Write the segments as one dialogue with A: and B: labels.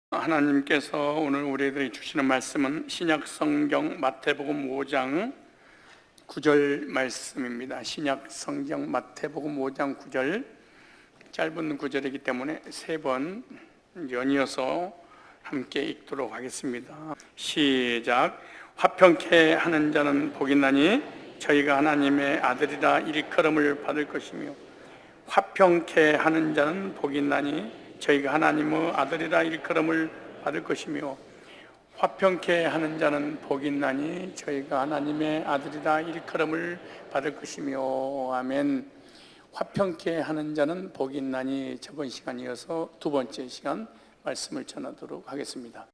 A: 하나님께서 오늘 우리에게 주시는 말씀은 신약성경 마태복음 5장 9절 말씀입니다. 신약성경 마태복음 5장 9절, 짧은 구절이기 때문에 세 번 연이어서 함께 읽도록 하겠습니다. 시작. 화평케 하는 자는 복이 나니 저희가 하나님의 아들이라 일컬음을 받을 것이며, 화평케 하는 자는 복이 나니 저희가 하나님의 아들이라 일컬음을 받을 것이며, 화평케 하는 자는 복이 나니 저희가 하나님의 아들이라 일컬음을 받을 것이며. 아멘. 화평케 하는 자는 복이 나니, 저번 시간이어서 두 번째 시간 말씀을 전하도록 하겠습니다.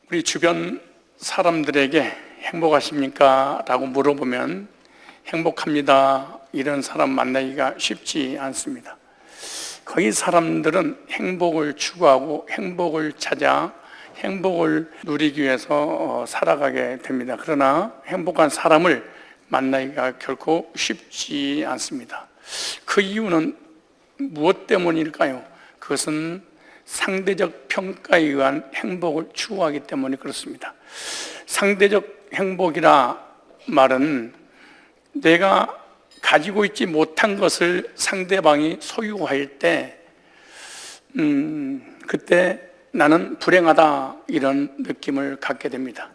A: 우리 주변 사람들에게 행복하십니까? 라고 물어보면 행복합니다, 이런 사람 만나기가 쉽지 않습니다. 거의 사람들은 행복을 추구하고 행복을 찾아 행복을 누리기 위해서 살아가게 됩니다. 그러나 행복한 사람을 만나기가 결코 쉽지 않습니다. 그 이유는 무엇 때문일까요? 그것은 상대적 평가에 의한 행복을 추구하기 때문에 그렇습니다. 상대적 행복이라 말은 내가 가지고 있지 못한 것을 상대방이 소유할 때 그때 나는 불행하다, 이런 느낌을 갖게 됩니다.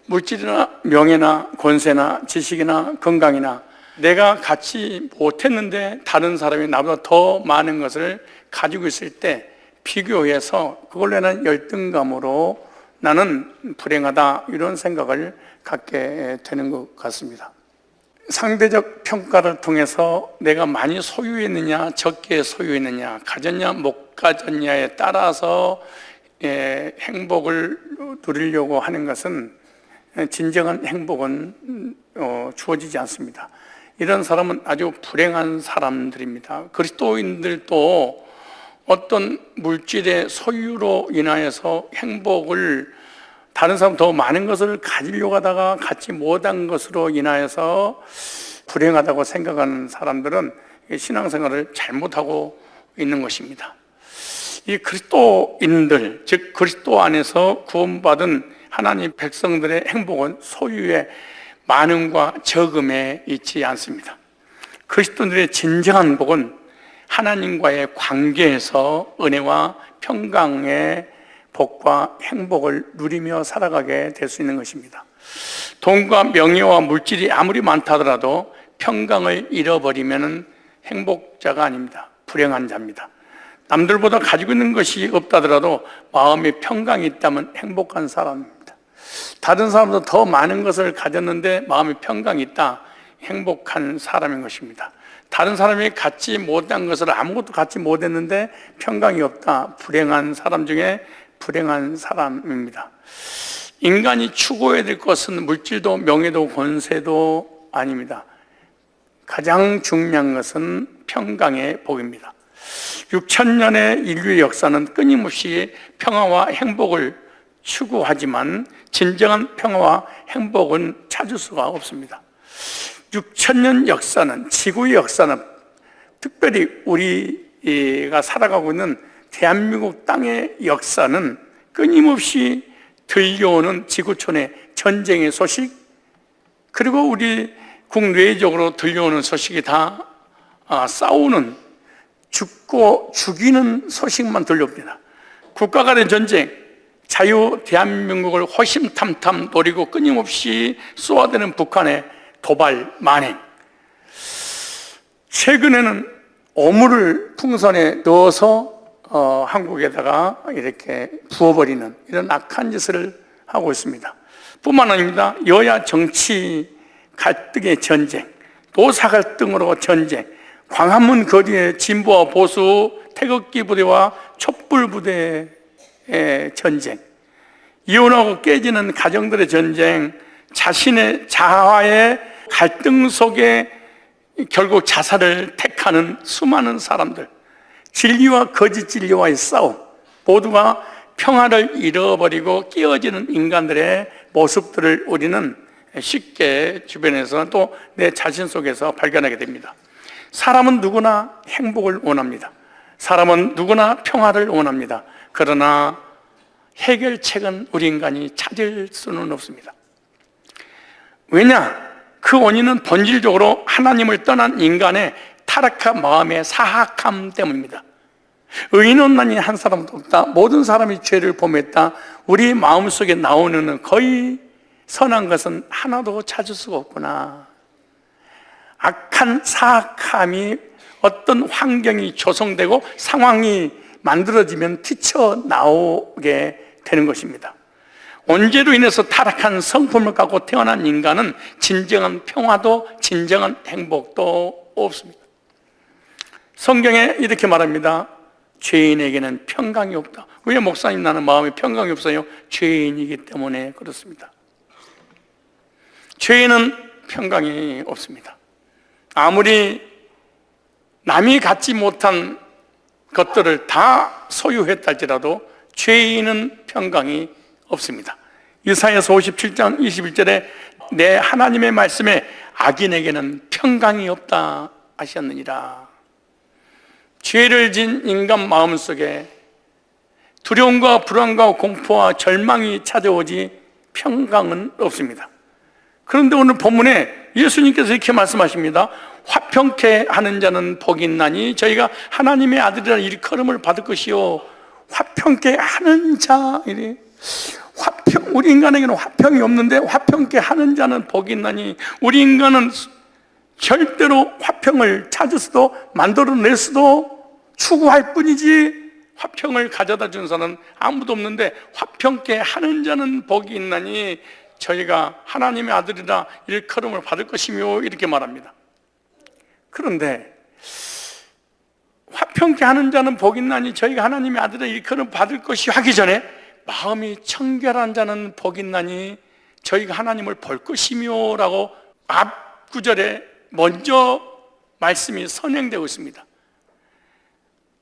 A: 물질이나 명예나 권세나 지식이나 건강이나 내가 갖지 못했는데 다른 사람이 나보다 더 많은 것을 가지고 있을 때 비교해서 그걸로 인한 열등감으로 나는 불행하다, 이런 생각을 갖게 되는 것 같습니다. 상대적 평가를 통해서 내가 많이 소유했느냐 적게 소유했느냐, 가졌냐 못 가졌냐에 따라서 행복을 누리려고 하는 것은 진정한 행복은 주어지지 않습니다. 이런 사람은 아주 불행한 사람들입니다. 그리스도인들도 어떤 물질의 소유로 인하여서 행복을, 다른 사람 더 많은 것을 가지려고 하다가 갖지 못한 것으로 인하여서 불행하다고 생각하는 사람들은 신앙생활을 잘못하고 있는 것입니다. 이 그리스도인들, 즉 그리스도 안에서 구원받은 하나님 백성들의 행복은 소유의 많음과 적음에 있지 않습니다. 그리스도인들의 진정한 복은 하나님과의 관계에서 은혜와 평강의 복과 행복을 누리며 살아가게 될 수 있는 것입니다. 돈과 명예와 물질이 아무리 많다 하더라도 평강을 잃어버리면 행복자가 아닙니다. 불행한 자입니다. 남들보다 가지고 있는 것이 없다 하더라도 마음에 평강이 있다면 행복한 사람입니다. 다른 사람보다 더 많은 것을 가졌는데 마음에 평강이 있다, 행복한 사람인 것입니다. 다른 사람이 갖지 못한 것을 아무것도 갖지 못했는데 평강이 없다, 불행한 사람 중에 불행한 사람입니다. 인간이 추구해야 될 것은 물질도 명예도 권세도 아닙니다. 가장 중요한 것은 평강의 복입니다. 6,000년의 인류의 역사는 끊임없이 평화와 행복을 추구하지만 진정한 평화와 행복은 찾을 수가 없습니다. 6,000년 역사는, 지구의 역사는, 특별히 우리가 살아가고 있는 대한민국 땅의 역사는 끊임없이 들려오는 지구촌의 전쟁의 소식, 그리고 우리 국내적으로 들려오는 소식이 다 싸우는, 죽고 죽이는 소식만 들려옵니다. 국가 간의 전쟁, 자유 대한민국을 호심탐탐 노리고 끊임없이 쏘아대는 북한의 도발, 만행, 최근에는 어물을 풍선에 넣어서 한국에다가 이렇게 부어버리는 이런 악한 짓을 하고 있습니다. 뿐만 아닙니다. 여야 정치 갈등의 전쟁, 노사 갈등으로 전쟁, 광화문 거리의 진보와 보수 태극기 부대와 촛불 부대의 전쟁, 이혼하고 깨지는 가정들의 전쟁, 자신의 자아의 갈등 속에 결국 자살을 택하는 수많은 사람들, 진리와 거짓 진리와의 싸움, 모두가 평화를 잃어버리고 깨어지는 인간들의 모습들을 우리는 쉽게 주변에서 또 내 자신 속에서 발견하게 됩니다. 사람은 누구나 행복을 원합니다. 사람은 누구나 평화를 원합니다. 그러나 해결책은 우리 인간이 찾을 수는 없습니다. 왜냐? 그 원인은 본질적으로 하나님을 떠난 인간의 타락한 마음의 사악함 때문입니다. 의인은 아니 한 사람도 없다. 모든 사람이 죄를 범했다. 우리 마음속에 나오는 거의 선한 것은 하나도 찾을 수가 없구나. 악한 사악함이 어떤 환경이 조성되고 상황이 만들어지면 튀쳐나오게 되는 것입니다. 언제로 인해서 타락한 성품을 갖고 태어난 인간은 진정한 평화도 진정한 행복도 없습니다. 성경에 이렇게 말합니다. 죄인에게는 평강이 없다. 왜 목사님 나는 마음에 평강이 없어요? 죄인이기 때문에 그렇습니다. 죄인은 평강이 없습니다. 아무리 남이 갖지 못한 것들을 다 소유했다 할지라도 죄인은 평강이 없습니다. 이사야서 57장 21절에 내 하나님의 말씀에 악인에게는 평강이 없다 하셨느니라. 죄를 진 인간 마음속에 두려움과 불안과 공포와 절망이 찾아오지 평강은 없습니다. 그런데 오늘 본문에 예수님께서 이렇게 말씀하십니다. 화평케 하는 자는 복이 있나니 저희가 하나님의 아들이라 일컬음을 받을 것이요. 화평케 하는 자, 우리 인간에게는 화평이 없는데 화평케 하는 자는 복이 있나니, 우리 인간은 절대로 화평을 찾을 수도 만들어낼 수도 추구할 뿐이지 화평을 가져다 준 사람은 아무도 없는데 화평케 하는 자는 복이 있나니 저희가 하나님의 아들이라 일컬음을 받을 것이며 이렇게 말합니다. 그런데 화평케 하는 자는 복이 있나니 저희가 하나님의 아들이라 일컬음 받을 것이 하기 전에 마음이 청결한 자는 복이 있나니 저희가 하나님을 볼 것이며 라고 앞 구절에 먼저 말씀이 선행되고 있습니다.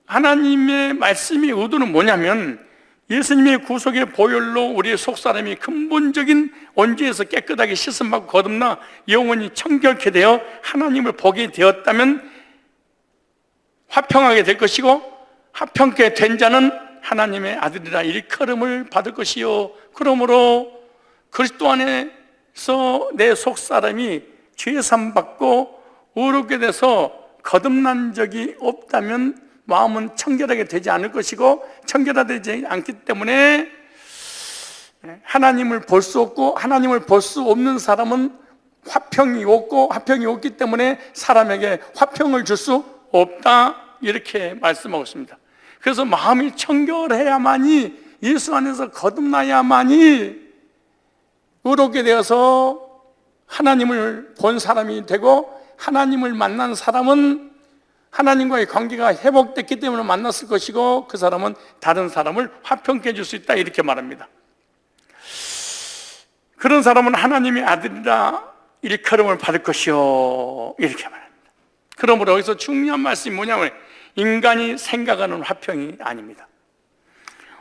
A: 하나님의 말씀의 의도는 뭐냐면 예수님의 구속의 보혈로 우리의 속사람이 근본적인 원죄에서 깨끗하게 씻음받고 거듭나 영원히 청결케 되어 하나님을 보게 되었다면 화평하게 될 것이고, 화평케 된 자는 하나님의 아들이라 일컬음을 받을 것이요. 그러므로 그리스도 안에서 내 속사람이 죄삼 받고 의롭게 돼서 거듭난 적이 없다면 마음은 청결하게 되지 않을 것이고, 청결하지 않기 때문에 하나님을 볼 수 없고, 하나님을 볼 수 없는 사람은 화평이 없고, 화평이 없기 때문에 사람에게 화평을 줄 수 없다, 이렇게 말씀하고 있습니다. 그래서 마음이 청결해야만이, 예수 안에서 거듭나야만이 의롭게 되어서 하나님을 본 사람이 되고, 하나님을 만난 사람은 하나님과의 관계가 회복됐기 때문에 만났을 것이고, 그 사람은 다른 사람을 화평케 해줄 수 있다, 이렇게 말합니다. 그런 사람은 하나님의 아들이라 일컬음을 받을 것이요, 이렇게 말합니다. 그러므로 여기서 중요한 말씀이 뭐냐면 인간이 생각하는 화평이 아닙니다.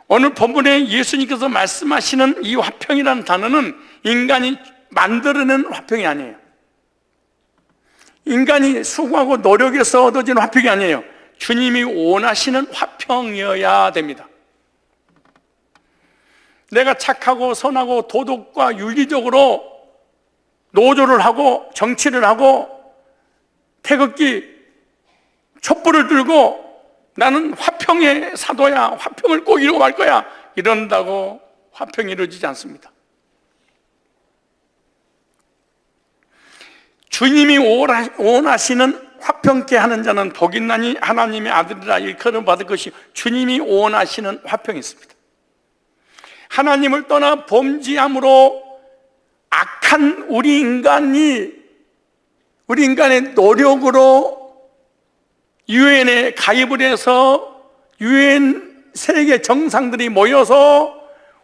A: 오늘 본문에 예수님께서 말씀하시는 이 화평이라는 단어는 인간이 만들어낸 화평이 아니에요. 인간이 수고하고 노력해서 얻어진 화평이 아니에요. 주님이 원하시는 화평이어야 됩니다. 내가 착하고 선하고 도덕과 윤리적으로 노조를 하고 정치를 하고 태극기 촛불을 들고 나는 화평의 사도야, 화평을 꼭 이루고 말 거야, 이런다고 화평이 이루어지지 않습니다. 주님이 원하시는 화평케 하는 자는 복이 있나니 하나님의 아들이라 일컬음 받을 것이, 주님이 원하시는 화평이 있습니다. 하나님을 떠나 범죄함으로 악한 우리 인간의 노력으로 유엔에 가입을 해서 유엔 세계 정상들이 모여서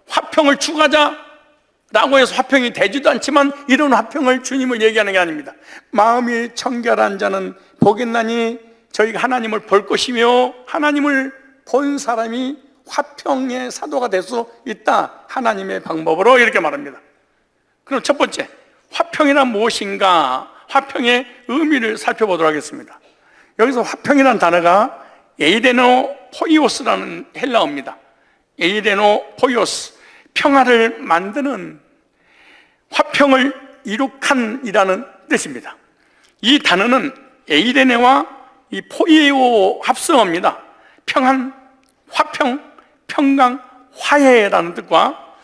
A: 화평을 추구하자라고 해서 화평이 되지도 않지만, 이런 화평을 주님을 얘기하는 게 아닙니다. 마음이 청결한 자는 복이 있나니 저희가 하나님을 볼 것이며, 하나님을 본 사람이 화평의 사도가 될 수 있다, 하나님의 방법으로 이렇게 말합니다. 그럼 첫 번째, 화평이란 무엇인가? 화평의 의미를 살펴보도록 하겠습니다. 여기서 화평이라는 단어가 에이데노 포이오스라는 헬라어입니다. 에이레노 포이오스, 평화를 만드는, 화평을 이룩한이라는 뜻입니다. 이 단어는 에이레네와 이 포이에오 합성어입니다. 평안, 화평, 평강, 화해라는 뜻과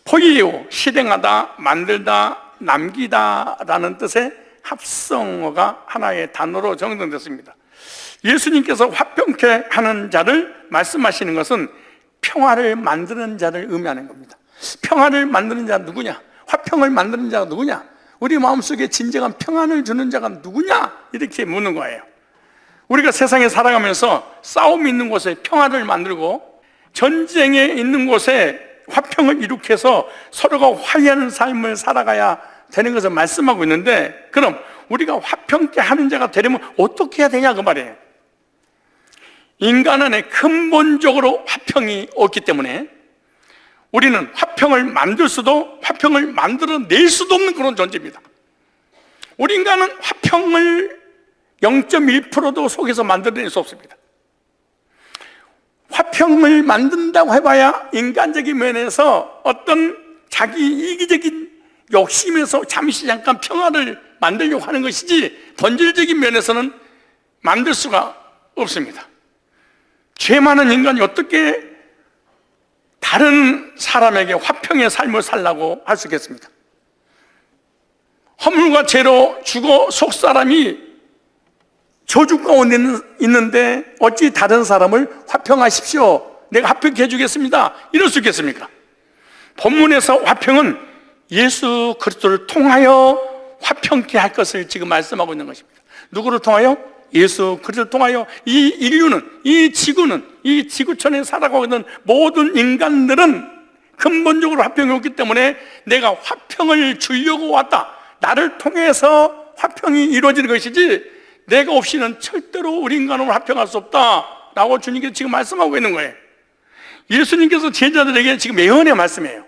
A: 포이에오, 실행하다, 만들다, 남기다 라는 뜻의 합성어가 하나의 단어로 정정됐습니다. 예수님께서 화평케 하는 자를 말씀하시는 것은 평화를 만드는 자를 의미하는 겁니다. 평화를 만드는 자는 누구냐? 화평을 만드는 자가 누구냐? 우리 마음속에 진정한 평안을 주는 자가 누구냐? 이렇게 묻는 거예요. 우리가 세상에 살아가면서 싸움이 있는 곳에 평화를 만들고 전쟁에 있는 곳에 화평을 이룩해서 서로가 화해하는 삶을 살아가야 되는 것을 말씀하고 있는데, 그럼 우리가 화평케 하는 자가 되려면 어떻게 해야 되냐 그 말이에요. 인간 안에 근본적으로 화평이 없기 때문에 우리는 화평을 만들 수도 화평을 만들어낼 수도 없는 그런 존재입니다. 우리 인간은 화평을 0.1%도 속에서 만들어낼 수 없습니다. 화평을 만든다고 해봐야 인간적인 면에서 어떤 자기 이기적인 욕심에서 잠시 잠깐 평화를 만들려고 하는 것이지, 본질적인 면에서는 만들 수가 없습니다. 죄 많은 인간이 어떻게 다른 사람에게 화평의 삶을 살라고 할 수 있겠습니까? 허물과 죄로 죽어 속 사람이 저주 가운데 있는데 어찌 다른 사람을 화평하십시오, 내가 화평케 해주겠습니다, 이럴 수 있겠습니까? 본문에서 화평은 예수 그리스도를 통하여 화평케 할 것을 지금 말씀하고 있는 것입니다. 누구를 통하여? 예수 그리스도를 통하여 이 인류는, 이 지구는, 이 지구촌에 살아가고 있는 모든 인간들은 근본적으로 화평이 없기 때문에 내가 화평을 주려고 왔다, 나를 통해서 화평이 이루어지는 것이지 내가 없이는 절대로 우리 인간은 화평할 수 없다라고 주님께서 지금 말씀하고 있는 거예요. 예수님께서 제자들에게 지금 예언의 말씀이에요.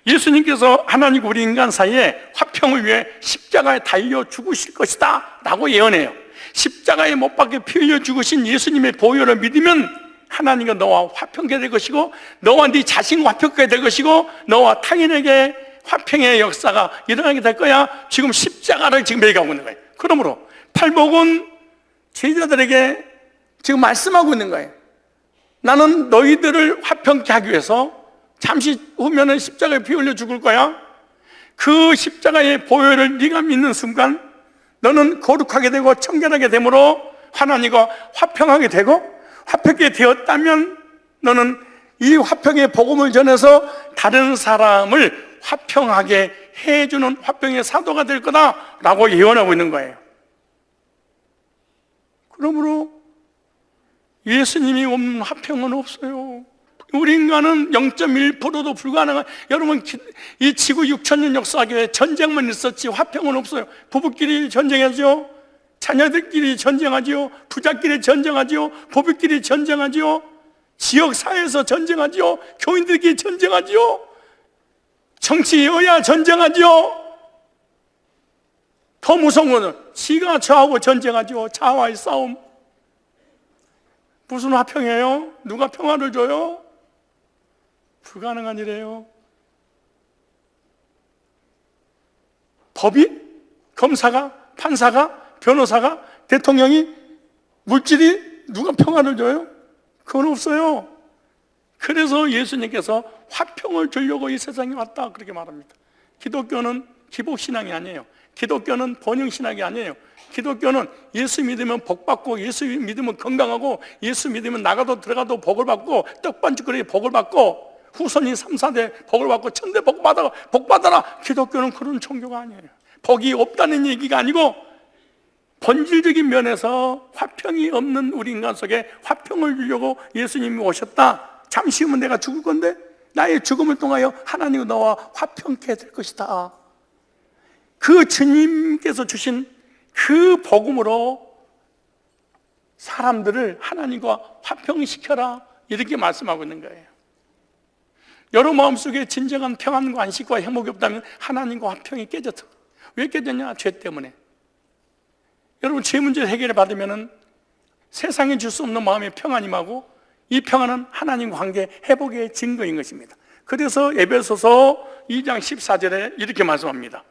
A: 예수님께서 하나님과 우리 인간 사이에 화평을 위해 십자가에 달려 죽으실 것이다 라고 예언해요. 십자가에 못 박혀 피 흘려 죽으신 예수님의 보혈을 믿으면 하나님과 너와 화평케 될 것이고, 너와 네 자신과 화평케 될 것이고, 너와 타인에게 화평의 역사가 일어나게 될 거야. 지금 십자가를 지금 얘기하고 있는 거예요. 그러므로 팔복은 제자들에게 지금 말씀하고 있는 거예요. 나는 너희들을 화평케 하기 위해서 잠시 후면은 십자가에 피 흘려 죽을 거야. 그 십자가의 보혈을 네가 믿는 순간 너는 거룩하게 되고 청결하게 되므로 하나님과 화평하게 되고, 화평하게 되었다면 너는 이 화평의 복음을 전해서 다른 사람을 화평하게 해주는 화평의 사도가 될 거다라고 예언하고 있는 거예요. 그러므로 예수님이 없는 화평은 없어요. 우리 인간은 0.1%도 불가능한, 여러분 이 지구 6,000년 역사하기에 전쟁만 있었지 화평은 없어요. 부부끼리 전쟁하죠, 자녀들끼리 전쟁하죠, 부자끼리 전쟁하죠, 부부끼리 전쟁하죠, 지역사회에서 전쟁하죠, 교인들끼리 전쟁하죠, 정치 여야 전쟁하죠. 더 무서운 것은 지가 저하고 전쟁하죠. 자아와의 싸움. 무슨 화평이에요? 누가 평화를 줘요? 불가능한 일이에요. 법이, 검사가, 판사가, 변호사가, 대통령이, 물질이 누가 평화를 줘요? 그건 없어요. 그래서 예수님께서 화평을 주려고 이 세상에 왔다 그렇게 말합니다. 기독교는 기복신앙이 아니에요. 기독교는 번영신학이 아니에요. 기독교는 예수 믿으면 복 받고, 예수 믿으면 건강하고, 예수 믿으면 나가도 들어가도 복을 받고, 떡반죽거리에 복을 받고, 후손이 3, 4대 복을 받고 천대 복 받아라. 기독교는 그런 종교가 아니에요. 복이 없다는 얘기가 아니고 본질적인 면에서 화평이 없는 우리 인간 속에 화평을 주려고 예수님이 오셨다. 잠시 후면 내가 죽을 건데 나의 죽음을 통하여 하나님과 너와 화평케 될 것이다. 그 주님께서 주신 그 복음으로 사람들을 하나님과 화평시켜라, 이렇게 말씀하고 있는 거예요. 여러분 마음속에 진정한 평안과 안식과 행복이 없다면 하나님과 화평이 깨졌어. 왜 깨졌냐? 죄 때문에. 여러분 죄 문제 해결을 받으면 세상에 줄 수 없는 마음의 평안임하고 이 평안은 하나님과 관계 회복의 증거인 것입니다. 그래서 에베소서 2장 14절에 이렇게 말씀합니다.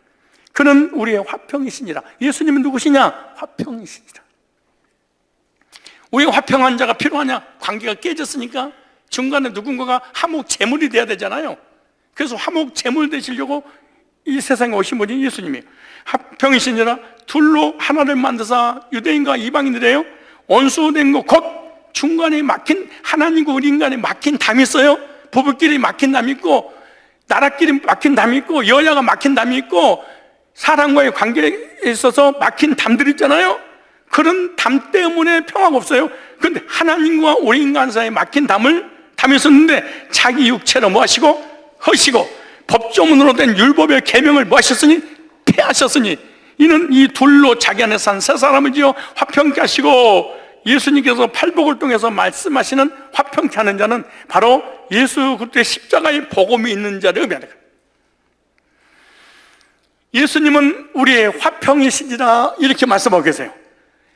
A: 그는 우리의 화평이시니라. 예수님은 누구시냐? 화평이시니라. 왜 화평한 자가 필요하냐? 관계가 깨졌으니까 중간에 누군가가 화목 제물이 돼야 되잖아요. 그래서 화목 제물 되시려고 이 세상에 오신 분이 예수님이에요. 화평이시니라. 둘로 하나를 만드사 유대인과 이방인들이에요. 원수된 거 곧 중간에 막힌, 하나님과 우리 인간에 막힌 담이 있어요. 부부끼리 막힌 담이 있고, 나라끼리 막힌 담이 있고, 여자가 막힌 담이 있고, 사람과의 관계에 있어서 막힌 담들이 있잖아요. 그런 담 때문에 평화가 없어요. 그런데 하나님과 우리 인간 사이에 막힌 담이 있었는데 자기 육체로 뭐 하시고 허시고 법조문으로 된 율법의 계명을 뭐 하셨으니? 폐하셨으니 이는 이 둘로 자기 안에 산 새 사람이지요 화평케 하시고, 예수님께서 팔복을 통해서 말씀하시는 화평케 하는 자는 바로 예수 그리스도의 십자가의 복음이 있는 자를 의미하는 거예요. 예수님은 우리의 화평이시니라 이렇게 말씀하고 계세요.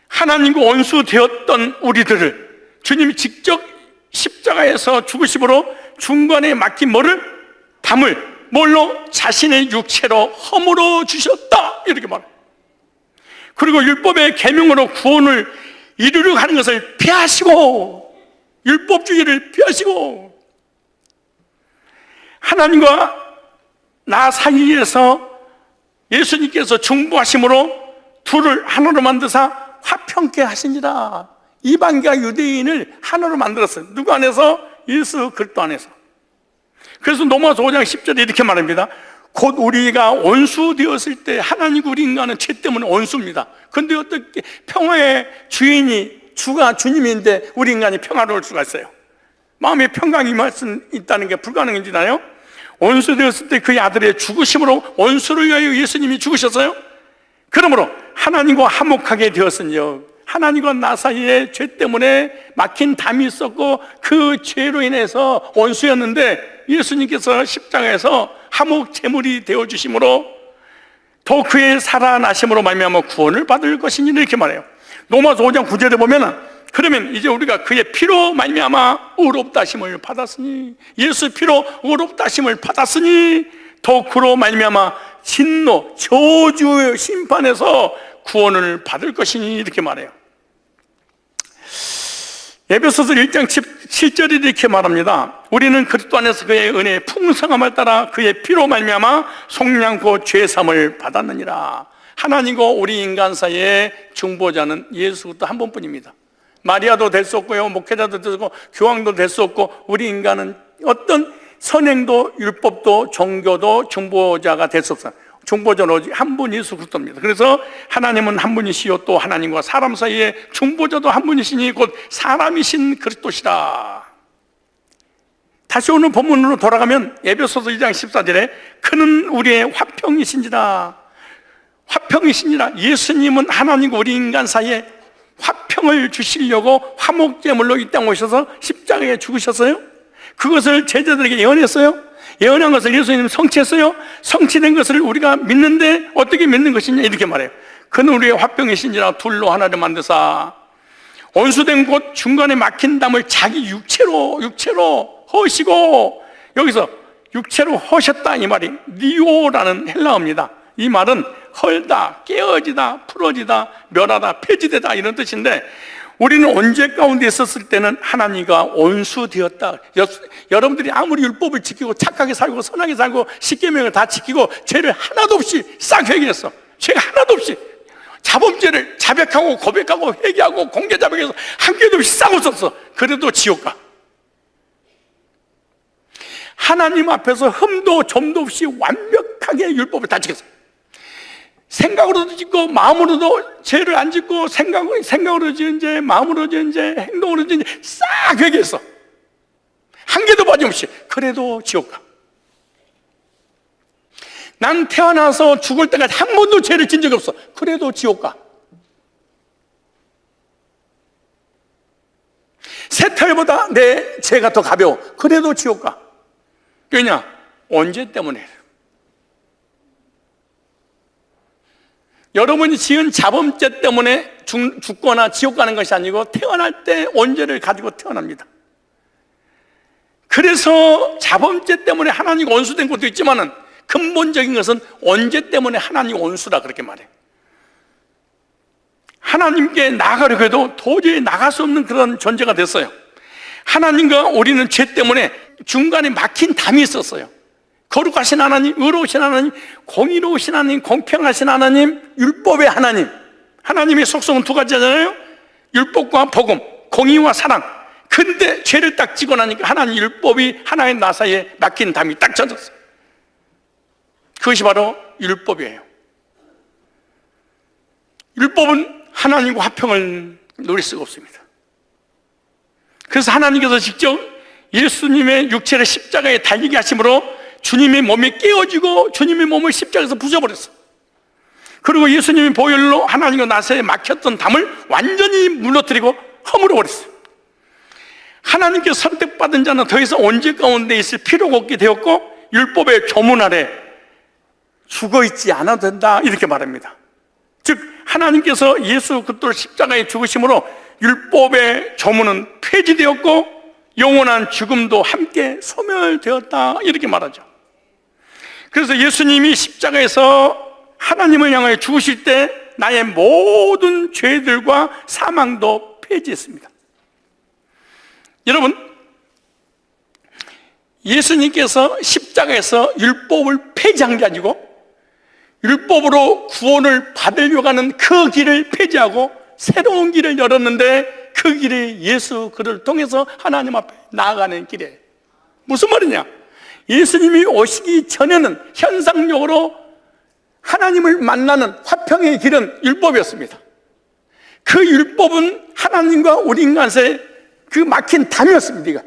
A: 하나님과 원수 되었던 우리들을 주님이 직접 십자가에서 죽으심으로 중간에 막힌 뭐를? 담을 뭘로? 자신의 육체로 허물어 주셨다 이렇게 말해요. 그리고 율법의 계명으로 구원을 이루려고 하는 것을 피하시고, 율법주의를 피하시고, 하나님과 나 사이에서 예수님께서 중보하심으로 둘을 하나로 만드사 화평케 하시니라. 이방인과 유대인을 하나로 만들었어요. 누구 안에서? 예수 그리스도 안에서. 그래서 로마서 5장 10절에 이렇게 말합니다. 곧 우리가 원수 되었을 때, 하나님과 우리 인간은 죄 때문에 원수입니다. 그런데 어떻게 평화의 주인이 주가 주님인데 우리 인간이 평화로울 수가 있어요? 마음에 평강이 있다는 게 불가능해지나요? 원수 되었을 때 그의 아들의 죽으심으로 원수를 위하여 예수님이 죽으셨어요. 그러므로 하나님과 화목하게 되었으니요, 하나님과 나 사이에 죄 때문에 막힌 담이 있었고 그 죄로 인해서 원수였는데 예수님께서 십자가에서 화목 제물이 되어주심으로 더 그의 살아나심으로 말미암아 구원을 받을 것이니 이렇게 말해요. 로마서 5장 9절에 보면은 그러면 이제 우리가 그의 피로 말미암아 의롭다 하심을 받았으니, 예수 피로 의롭다 하심을 받았으니 더 그로 말미암아 진노 저주의 심판에서 구원을 받을 것이니 이렇게 말해요. 에베소서 1장 7절이 이렇게 말합니다. 우리는 그리스도 안에서 그의 은혜의 풍성함을 따라 그의 피로 말미암아 속량고 죄사함을 받았느니라. 하나님과 우리 인간 사이의 중보자는 예수 그리스도 한 분뿐입니다. 마리아도 될 수 없고요, 목회자도 될 수 없고 교황도 될 수 없고, 우리 인간은 어떤 선행도 율법도 종교도 중보자가 될 수 없어요. 중보자는 오직 한 분 예수 그리스도입니다. 그래서 하나님은 한 분이시요 또 하나님과 사람 사이에 중보자도 한 분이시니 곧 사람이신 그리스도시라. 다시 오늘 본문으로 돌아가면 에베소서 2장 14절에 그는 우리의 화평이신지라. 화평이시니라. 예수님은 하나님과 우리 인간 사이에 화평을 주시려고 화목제물로 이 땅에 오셔서 십자가에 죽으셨어요. 그것을 제자들에게 예언했어요. 예언한 것을 예수님은 성취했어요. 성취된 것을 우리가 믿는데 어떻게 믿는 것이냐 이렇게 말해요. 그는 우리의 화평이신지라. 둘로 하나를 만드사 원수된 곳 중간에 막힌 담을 자기 육체로 허시고, 여기서 육체로 허셨다 이 말이 니오라는 헬라어입니다. 이 말은 헐다, 깨어지다, 풀어지다, 멸하다, 폐지되다 이런 뜻인데, 우리는 언제 가운데 있었을 때는 하나님과 원수되었다. 여러분들이 아무리 율법을 지키고 착하게 살고 선하게 살고 십계명을 다 지키고 죄를 하나도 없이 싹 회개했어. 죄가 하나도 없이 자범죄를 자백하고 고백하고 회개하고 공개 자백해서 한 개도 없이 싹 없었어. 그래도 지옥 가. 하나님 앞에서 흠도 점도 없이 완벽하게 율법을 다 지켰어. 생각으로도 짓고 마음으로도 죄를 안 짓고, 생각으로 지은 죄, 마음으로 지은 죄, 행동으로 지은 죄 싹 회개했어. 한 개도 빠짐없이. 그래도 지옥 가. 난 태어나서 죽을 때까지 한 번도 죄를 진 적이 없어. 그래도 지옥 가. 새 털보다 내 죄가 더 가벼워. 그래도 지옥 가. 왜냐? 언제 때문에? 여러분이 지은 자범죄 때문에 죽거나 지옥 가는 것이 아니고 태어날 때 원죄를 가지고 태어납니다. 그래서 자범죄 때문에 하나님과 원수된 것도 있지만은 근본적인 것은 언제 때문에 하나님 원수다 그렇게 말해요. 하나님께 나아가려고 해도 도저히 나갈 수 없는 그런 존재가 됐어요. 하나님과 우리는 죄 때문에 중간에 막힌 담이 있었어요. 거룩하신 하나님, 의로우신 하나님, 공의로우신 하나님, 공평하신 하나님, 율법의 하나님. 하나님의 속성은 두 가지잖아요. 율법과 복음, 공의와 사랑. 근데 죄를 딱 지고 나니까 하나님 율법이 하나의 나 사이에 막힌 담이 딱 젖었어요. 그것이 바로 율법이에요. 율법은 하나님과 화평을 누릴 수가 없습니다. 그래서 하나님께서 직접 예수님의 육체를 십자가에 달리게 하심으로 주님의 몸이 깨어지고 주님의 몸을 십자가에서 부숴버렸어요. 그리고 예수님의 보혈로 하나님과 나 사이에 막혔던 담을 완전히 무너뜨리고 허물어버렸어요. 하나님께 선택받은 자는 더 이상 원죄 가운데 있을 필요가 없게 되었고 율법의 조문 아래 죽어있지 않아도 된다 이렇게 말합니다. 즉 하나님께서 예수 그리스도를 십자가에 죽으심으로 율법의 조문은 폐지되었고 영원한 죽음도 함께 소멸되었다 이렇게 말하죠. 그래서 예수님이 십자가에서 하나님을 향하여 죽으실 때 나의 모든 죄들과 사망도 폐지했습니다. 여러분, 예수님께서 십자가에서 율법을 폐지한 게 아니고 율법으로 구원을 받으려고 하는 그 길을 폐지하고 새로운 길을 열었는데 그 길이 예수 그를 통해서 하나님 앞에 나아가는 길이에요. 무슨 말이냐? 예수님이 오시기 전에는 현상적으로 하나님을 만나는 화평의 길은 율법이었습니다. 그 율법은 하나님과 우리 인간 사이에 그 막힌 담이었습니다.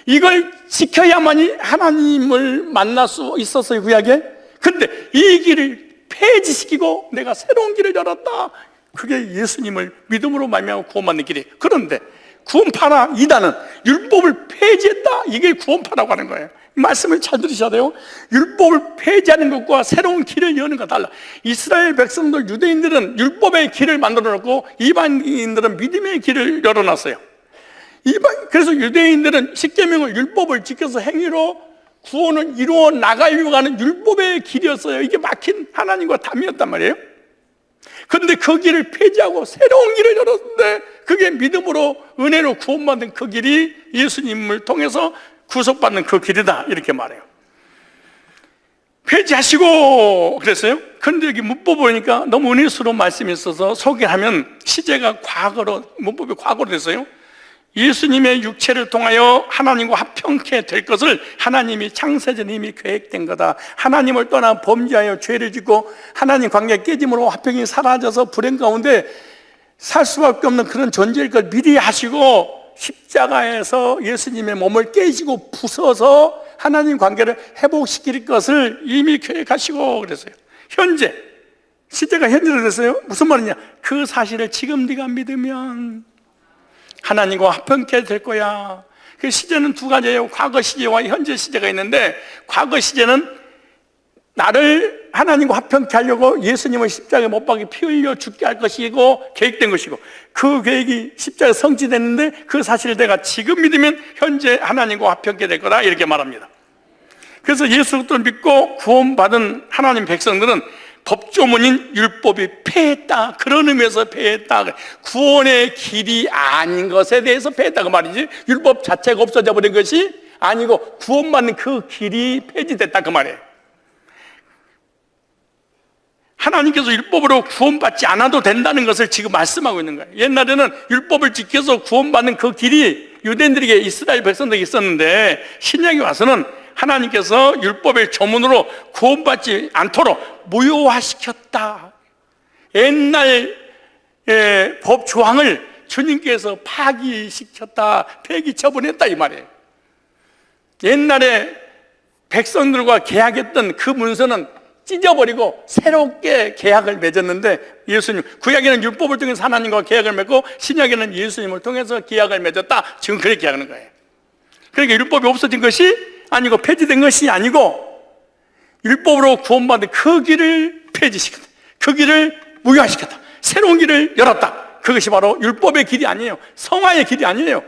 A: 이걸 지켜야만이 하나님을 만날 수 있었어요, 구약에. 근데 이 길을 폐지시키고 내가 새로운 길을 열었다. 그게 예수님을 믿음으로 말미암아 구원받는 길이에요. 그런데 구원파나 이단은 율법을 폐지했다. 이게 구원파라고 하는 거예요. 이 말씀을 잘 들으셔야 돼요. 율법을 폐지하는 것과 새로운 길을 여는 거 달라. 이스라엘 백성들, 유대인들은 율법의 길을 만들어 놓고 이방인들은 믿음의 길을 열어놨어요. 그래서 유대인들은 십계명을 율법을 지켜서 행위로 구원을 이루어 나가려고 하는 율법의 길이었어요. 이게 막힌 하나님과 담이었단 말이에요. 그런데 그 길을 폐지하고 새로운 길을 열었는데 그게 믿음으로 은혜로 구원받는 그 길이 예수님을 통해서 구속받는 그 길이다 이렇게 말해요. 폐지하시고 그랬어요. 그런데 여기 문법 보니까 너무 은혜스러운 말씀이 있어서 소개하면 시제가 과거로, 문법이 과거로 됐어요. 예수님의 육체를 통하여 하나님과 화평케 될 것을 하나님이 창세전 이미 계획된 거다. 하나님을 떠나 범죄하여 죄를 짓고 하나님 관계가 깨짐으로 화평이 사라져서 불행 가운데 살 수밖에 없는 그런 존재일 걸 미리 하시고 십자가에서 예수님의 몸을 깨지고 부숴서 하나님 관계를 회복시킬 것을 이미 계획하시고 그랬어요. 현재 시제가 현재로 됐어요. 무슨 말이냐? 그 사실을 지금 네가 믿으면 하나님과 화평케 될 거야. 그 시제는 두 가지예요. 과거 시제와 현재 시제가 있는데 과거 시제는 나를 하나님과 화평케 하려고 예수님을 십자가에 못 박이 피 흘려 죽게 할 것이고 계획된 것이고 그 계획이 십자가에 성취됐는데 그 사실을 내가 지금 믿으면 현재 하나님과 화평케 될 거다 이렇게 말합니다. 그래서 예수 그리스도를 믿고 구원받은 하나님 백성들은 법조문인 율법이 폐했다. 그런 의미에서 폐했다. 구원의 길이 아닌 것에 대해서 폐했다 그 말이지 율법 자체가 없어져 버린 것이 아니고 구원받는 그 길이 폐지됐다 그 말이에요. 하나님께서 율법으로 구원받지 않아도 된다는 것을 지금 말씀하고 있는 거예요. 옛날에는 율법을 지켜서 구원받는 그 길이 유대인들에게 이스라엘 백성들에게 있었는데 신약에 와서는 하나님께서 율법의 조문으로 구원받지 않도록 무효화시켰다. 옛날 법 조항을 주님께서 파기시켰다. 폐기 처분했다 이 말이에요. 옛날에 백성들과 계약했던 그 문서는 찢어버리고 새롭게 계약을 맺었는데 예수님, 구약에는 율법을 통해서 하나님과 계약을 맺고 신약에는 예수님을 통해서 계약을 맺었다. 지금 그렇게 계약하는 거예요. 그러니까 율법이 없어진 것이 아니고 폐지된 것이 아니고 율법으로 구원받은 그 길을 폐지시켰다. 그 길을 무효화시켰다. 새로운 길을 열었다. 그것이 바로 율법의 길이 아니에요. 성화의 길이 아니에요.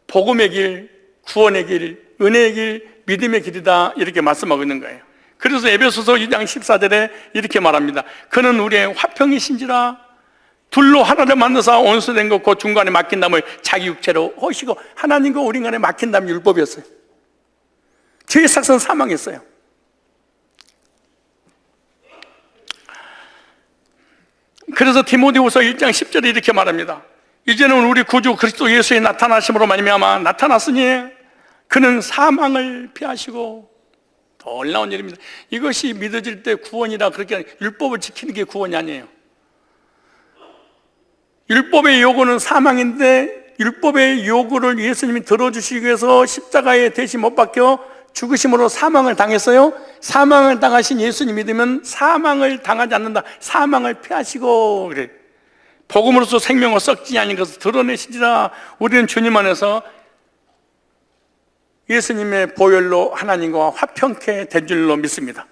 A: 복음의 길, 구원의 길, 은혜의 길, 믿음의 길이다 이렇게 말씀하고 있는 거예요. 그래서 에베소서 2장 14절에 이렇게 말합니다. 그는 우리의 화평이신지라 둘로 하나를 만나서 원수된 것 그 중간에 막힌 담을 자기 육체로 허시고 하나님과 우리 간에 막힌 담이 율법이었어요. 죄의 삭은 사망했어요. 그래서 디모데후서 1장 10절에 이렇게 말합니다. 이제는 우리 구주 그리스도 예수의 나타나심으로 말미암아 나타났으니 그는 사망을 피하시고, 더 놀라운 일입니다. 이것이 믿어질 때 구원이라, 그렇게 율법을 지키는 게 구원이 아니에요. 율법의 요구는 사망인데 율법의 요구를 예수님이 들어주시기 위해서 십자가에 대신 못 박혀 죽으심으로 사망을 당했어요. 사망을 당하신 예수님 믿으면 사망을 당하지 않는다. 사망을 피하시고 그래. 복음으로서 생명을 썩지 아닌 것을 드러내시리라. 우리는 주님 안에서 예수님의 보혈로 하나님과 화평케 된 줄로 믿습니다.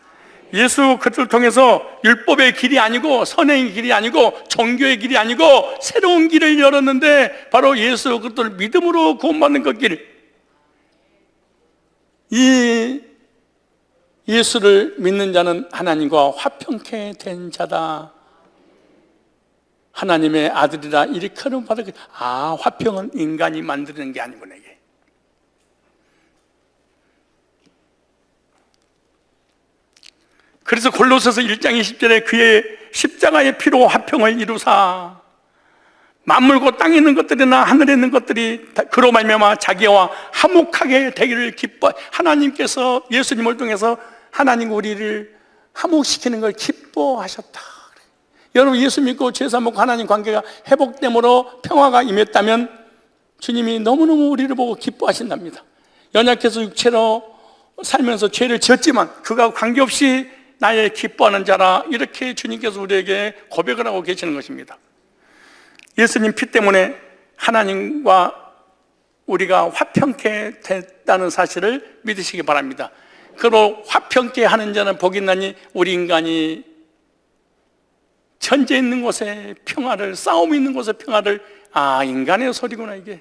A: 예수 그리스도를 통해서 율법의 길이 아니고 선행의 길이 아니고 종교의 길이 아니고 새로운 길을 열었는데, 바로 예수 그리스도를 믿음으로 구원받는 그 길. 이 예수를 믿는 자는 하나님과 화평케 된 자다. 하나님의 아들이라 일컬음 받을 것. 화평은 인간이 만드는 게 아니구나 이게. 그래서 골로새서 1장 20절에 그의 십자가의 피로 화평을 이루사 만물고 땅에 있는 것들이나 하늘에 있는 것들이 그로 말미암아 자기와 화목하게 되기를 기뻐. 하나님께서 예수님을 통해서 하나님과 우리를 화목시키는 걸 기뻐하셨다. 여러분, 예수 믿고 죄 사먹고 하나님 관계가 회복됨으로 평화가 임했다면 주님이 너무너무 우리를 보고 기뻐하신답니다. 연약해서 육체로 살면서 죄를 지었지만 그가 관계없이 나의 기뻐하는 자라, 이렇게 주님께서 우리에게 고백을 하고 계시는 것입니다. 예수님 피 때문에 하나님과 우리가 화평케 됐다는 사실을 믿으시기 바랍니다. 그로 화평케 하는 자는 복이 있나니, 우리 인간이 전쟁 있는 곳에 평화를, 싸움 있는 곳에 평화를, 인간의 소리구나 이게.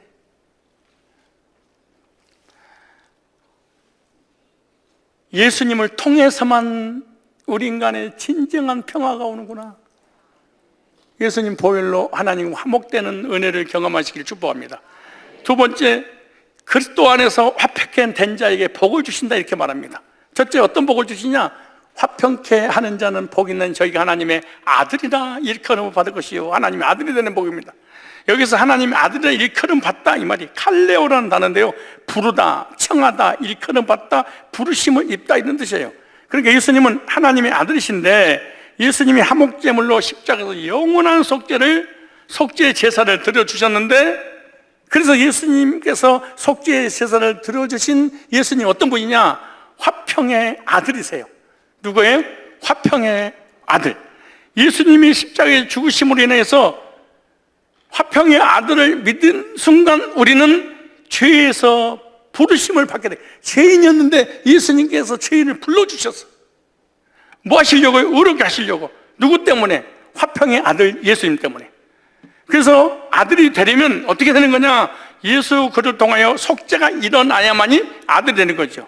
A: 예수님을 통해서만 우리 인간의 진정한 평화가 오는구나. 예수님 보혈로 하나님 화목되는 은혜를 경험하시길 축복합니다. 두 번째, 그리스도 안에서 화평케 된 자에게 복을 주신다 이렇게 말합니다. 첫째, 어떤 복을 주시냐? 화평케 하는 자는 복 있는 저희가 하나님의 아들이라 일컬음을 받을 것이요, 하나님의 아들이 되는 복입니다. 여기서 하나님의 아들이라 일컬음 받다 이 말이 칼레오라는 단어인데요, 부르다, 청하다, 일컬음 받다, 부르심을 입다 이런 뜻이에요. 그러니까 예수님은 하나님의 아들이신데, 예수님이 화목제물로 십자가에서 영원한 속죄 제사를 드려주셨는데, 그래서 예수님께서 속죄 제사를 드려주신 예수님 어떤 분이냐? 화평의 아들이세요. 누구예요? 화평의 아들. 예수님이 십자가에 죽으심으로 인해서 화평의 아들을 믿은 순간 우리는 죄에서 부르심을 받게 돼. 죄인이었는데 예수님께서 죄인을 불러주셨어. 뭐 하시려고요? 의롭게 하시려고. 누구 때문에? 화평의 아들 예수님 때문에. 그래서 아들이 되려면 어떻게 되는 거냐? 예수 그를 통하여 속죄가 일어나야만이 아들이 되는 거죠.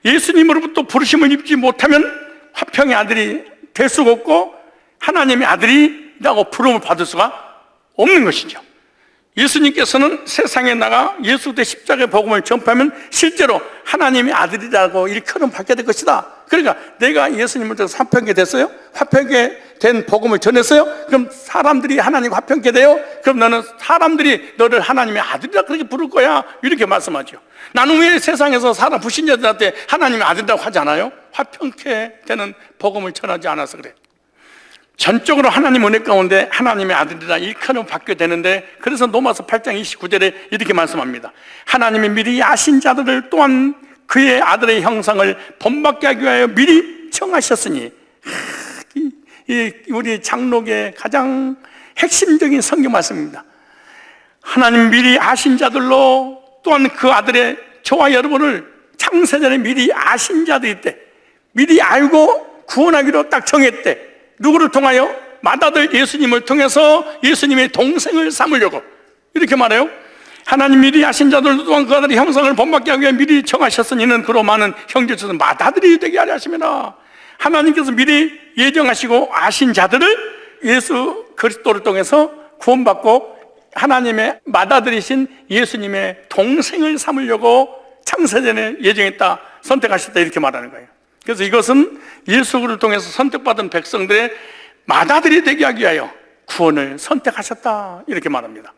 A: 예수님으로부터 부르심을 입지 못하면 화평의 아들이 될 수가 없고 하나님의 아들이라고 부름을 받을 수가 없는 것이죠. 예수님께서는 세상에 나가 예수 대 십자가의 복음을 전파하면 실제로 하나님의 아들이라고 일컬음 받게 될 것이다. 그러니까 내가 예수님을 통해서 화평케 됐어요? 화평케 된 복음을 전했어요? 그럼 사람들이 하나님과 화평케 돼요? 그럼 너는 사람들이 너를 하나님의 아들이라 그렇게 부를 거야, 이렇게 말씀하죠. 나는 왜 세상에서 사람 불신자들한테 하나님의 아들이라고 하지 않아요? 화평케 되는 복음을 전하지 않아서 그래. 전적으로 하나님 은혜 가운데 하나님의 아들이라 일컬음 받게 되는데, 그래서 로마서 8장 29절에 이렇게 말씀합니다. 하나님이 미리 아신 자들을 또한 그의 아들의 형상을 본받게 하기 위하여 미리 청하셨으니, 우리 장록의 가장 핵심적인 성경 말씀입니다. 하나님 미리 아신 자들로 또한 그 아들의, 저와 여러분을 창세전에 미리 아신 자들이 있대. 미리 알고 구원하기로 딱 정했대. 누구를 통하여? 맏아들 예수님을 통해서 예수님의 동생을 삼으려고. 이렇게 말해요. 하나님 미리 하신 자들도 또한 그 아들의 형상을 본받게 하기 위해 미리 정하셨으니 이는 그로 많은 형제처럼 맏아들이 되게 하려 하심이라. 하나님께서 미리 예정하시고 아신 자들을 예수 그리스도를 통해서 구원받고 하나님의 맏아들이신 예수님의 동생을 삼으려고 창세전에 예정했다, 선택하셨다, 이렇게 말하는 거예요. 그래서 이것은 예수를 통해서 선택받은 백성들의 맏아들이 되게 하기 위하여 구원을 선택하셨다, 이렇게 말합니다.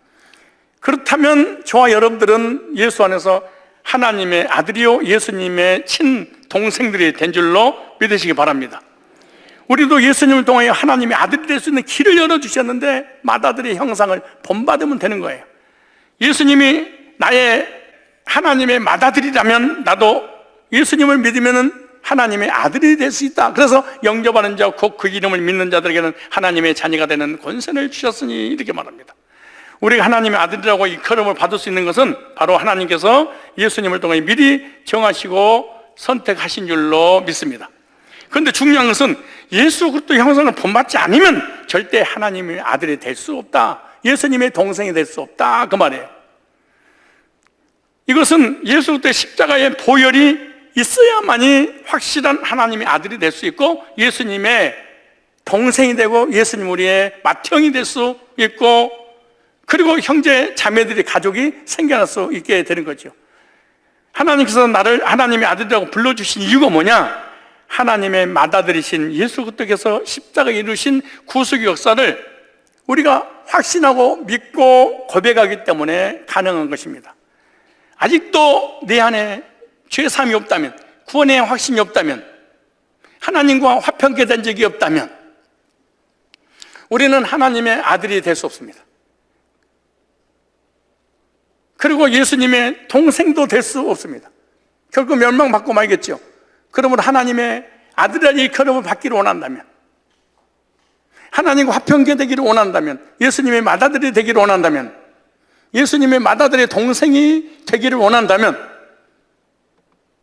A: 그렇다면 저와 여러분들은 예수 안에서 하나님의 아들이요 예수님의 친동생들이 된 줄로 믿으시기 바랍니다. 우리도 예수님을 통하여 하나님의 아들이 될 수 있는 길을 열어주셨는데 맏아들의 형상을 본받으면 되는 거예요. 예수님이 나의 하나님의 맏아들이라면 나도 예수님을 믿으면 하나님의 아들이 될 수 있다. 그래서 영접하는 자, 곧 그 이름을 믿는 자들에게는 하나님의 자녀가 되는 권세를 주셨으니, 이렇게 말합니다. 우리가 하나님의 아들이라고 일컬음을 받을 수 있는 것은 바로 하나님께서 예수님을 통해 미리 정하시고 선택하신 줄로 믿습니다. 그런데 중요한 것은 예수 그리스도의 형상을 본받지 않으면 절대 하나님의 아들이 될 수 없다, 예수님의 동생이 될 수 없다, 그 말이에요. 이것은 예수 그리스도의 십자가의 보혈이 있어야만이 확실한 하나님의 아들이 될 수 있고 예수님의 동생이 되고 예수님 우리의 맏형이 될 수 있고, 그리고 형제 자매들이 가족이 생겨날 수 있게 되는 거죠. 하나님께서 나를 하나님의 아들이라고 불러주신 이유가 뭐냐? 하나님의 맏아들이신 예수 그리스도께서 십자가에 이루신 구속의 역사를 우리가 확신하고 믿고 고백하기 때문에 가능한 것입니다. 아직도 내 안에 죄사함이 없다면, 구원의 확신이 없다면, 하나님과 화평케 된 적이 없다면 우리는 하나님의 아들이 될 수 없습니다. 그리고 예수님의 동생도 될 수 없습니다. 결국 멸망받고 말겠죠. 그러므로 하나님의 아들이라는 일컬음을 받기를 원한다면, 하나님과 화평케 되기를 원한다면, 예수님의 맏아들이 되기를 원한다면, 예수님의 맏아들의 동생이 되기를 원한다면